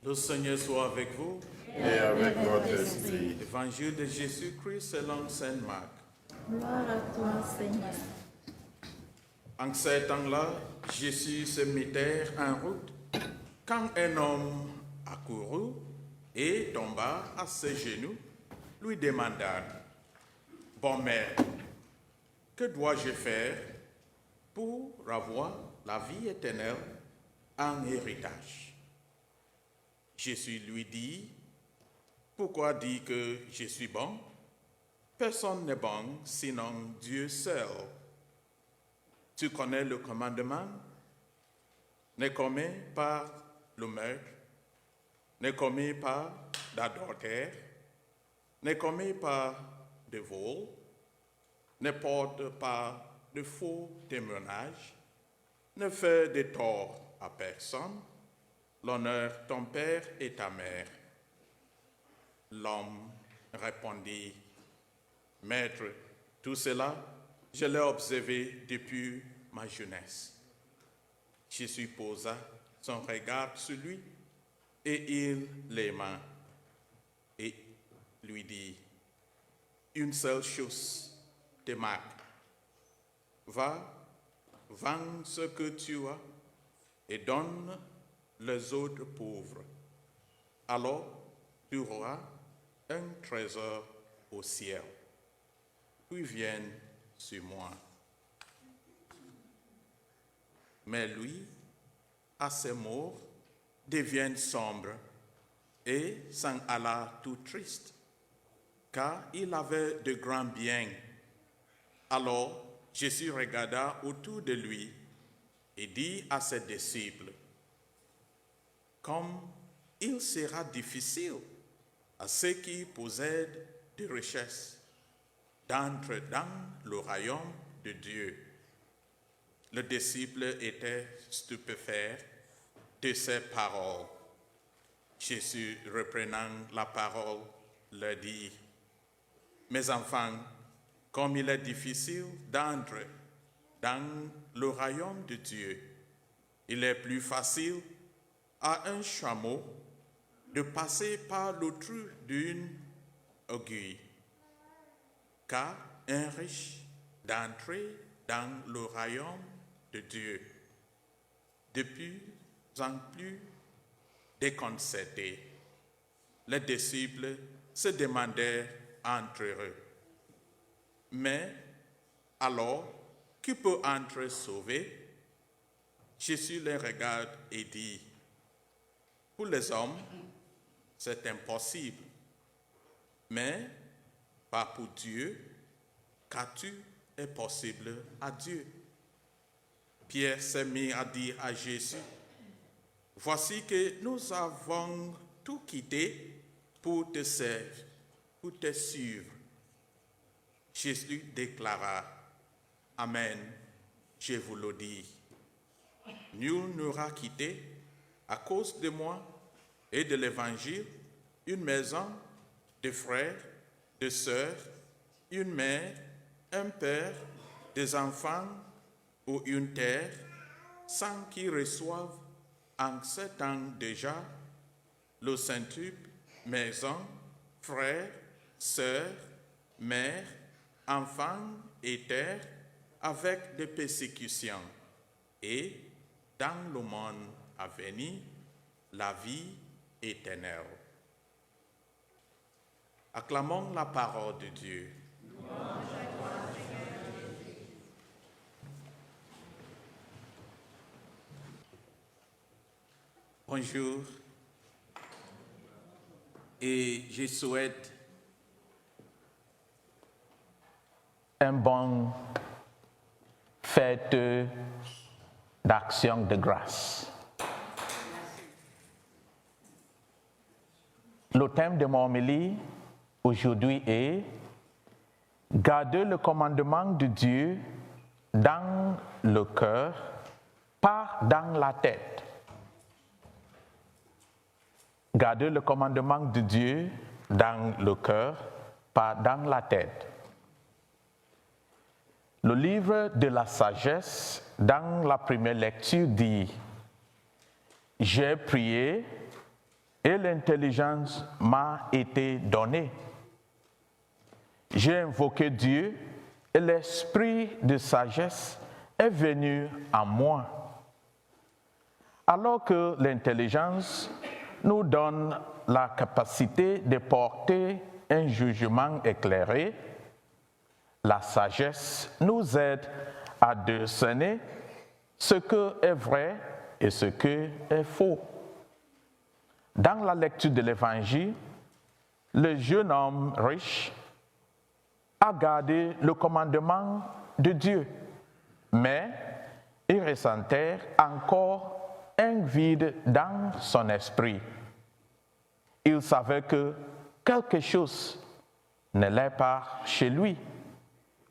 Le Seigneur soit avec vous. Et avec votre esprit. Évangile de Jésus-Christ selon Saint Marc. Gloire à toi, Seigneur. En ce temps-là, Jésus se mettait en route quand un homme accourut et tomba à ses genoux, lui demanda: Bon maître, que dois-je faire pour avoir la vie éternelle en héritage? Jésus lui dit: Pourquoi dis que je suis bon? Personne n'est bon sinon Dieu seul. Tu connais le commandement: ne commets pas le meurtre, ne commets pas d'adultère, ne commets pas de vol, ne porte pas de faux témoignages, ne fais de tort à personne, l'honneur ton père et ta mère. L'homme répondit: Maître, tout cela, je l'ai observé depuis ma jeunesse. Jésus posa son regard sur lui et il l'aima et lui dit: Une seule chose te manque. Va, vends ce que tu as et donne les autres pauvres. Alors tu auras un trésor au ciel. Puis vienne sur moi. Mais lui, à ces mots, devient sombre et s'en alla tout triste, car il avait de grands biens. Alors Jésus regarda autour de lui et dit à ses disciples: Comme il sera difficile à ceux qui possèdent des richesses d'entrer dans le royaume de Dieu. Le disciple était stupéfait de ces paroles. Jésus, reprenant la parole, leur dit: Mes enfants, comme il est difficile d'entrer dans le royaume de Dieu, il est plus facile à un chameau de passer par le trou d'une aiguille qu'à un riche d'entrer dans le royaume de Dieu. De plus en plus déconcertés, les disciples se demandèrent entre eux: Mais alors, qui peut entrer sauvé? Jésus les regarde et dit: Pour les hommes, c'est impossible, mais pas pour Dieu, car tout est possible à Dieu. Pierre s'est mis à dire à Jésus: Voici que nous avons tout quitté pour te servir, pour te suivre. Jésus déclara: Amen, je vous le dis. Nul n'aura quitté, à cause de moi et de l'Évangile, une maison, des frères, des sœurs, une mère, un père, des enfants ou une terre, sans qu'ils reçoivent en ce temps déjà le centuple, maison, frères, sœurs, mères, enfants et terre, avec des persécutions, et dans le monde à venir, la vie éternelle. Acclamons la parole de Dieu. Bonjour, et je souhaite un bon fête d'action de grâce. Le thème de mon homélie aujourd'hui est « Garder le commandement de Dieu dans le cœur, pas dans la tête ». Garder le commandement de Dieu dans le cœur, pas dans la tête. Le livre de la sagesse, dans la première lecture, dit: J'ai prié et l'intelligence m'a été donnée. J'ai invoqué Dieu et l'esprit de sagesse est venu à moi. Alors que l'intelligence nous donne la capacité de porter un jugement éclairé, la sagesse nous aide à discerner ce que est vrai et ce que est faux. Dans la lecture de l'Évangile, le jeune homme riche a gardé le commandement de Dieu, mais il ressentait encore un vide dans son esprit. Il savait que quelque chose n'allait pas chez lui,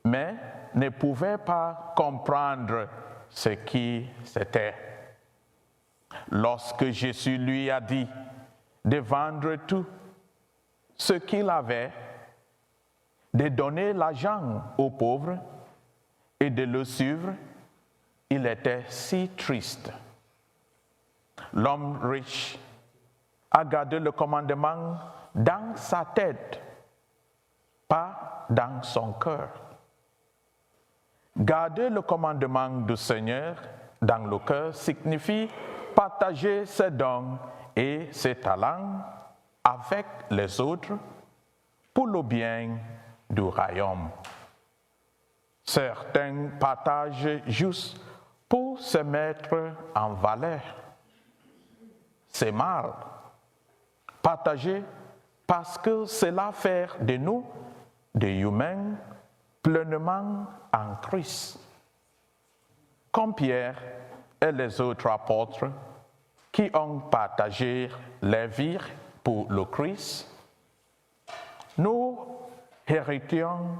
mais ne pouvait pas comprendre ce qui c'était. Lorsque Jésus lui a dit de vendre tout ce qu'il avait, de donner l'argent aux pauvres et de le suivre, il était si triste. L'homme riche a gardé le commandement dans sa tête, pas dans son cœur. Garder le commandement du Seigneur dans le cœur signifie partager ses dons et ses talents avec les autres pour le bien du royaume. Certains partagent juste pour se mettre en valeur. C'est mal. Partager parce que cela fait de nous des humains pleinement en Christ. Comme Pierre et les autres apôtres qui ont partagé leur vie pour le Christ, nous hériterons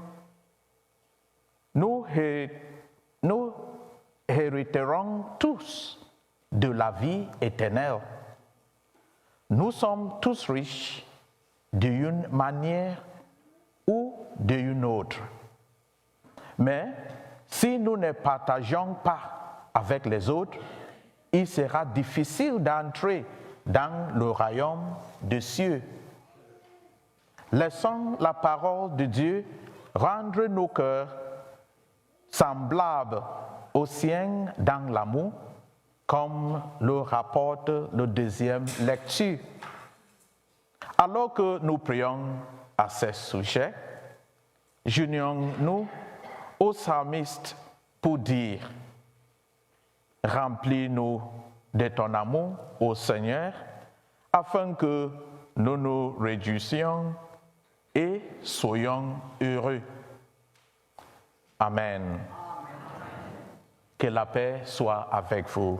tous de la vie éternelle. Nous sommes tous riches d'une manière ou d'une autre. Mais si nous ne partageons pas avec les autres, il sera difficile d'entrer dans le royaume des cieux. Laissons la parole de Dieu rendre nos cœurs semblables aux siens dans l'amour, comme le rapporte le deuxième lecture. Alors que nous prions à ce sujet, joignons-nous au psalmiste pour dire: remplis-nous de ton amour, ô Seigneur, afin que nous nous réjouissions et soyons heureux. Amen. Que la paix soit avec vous.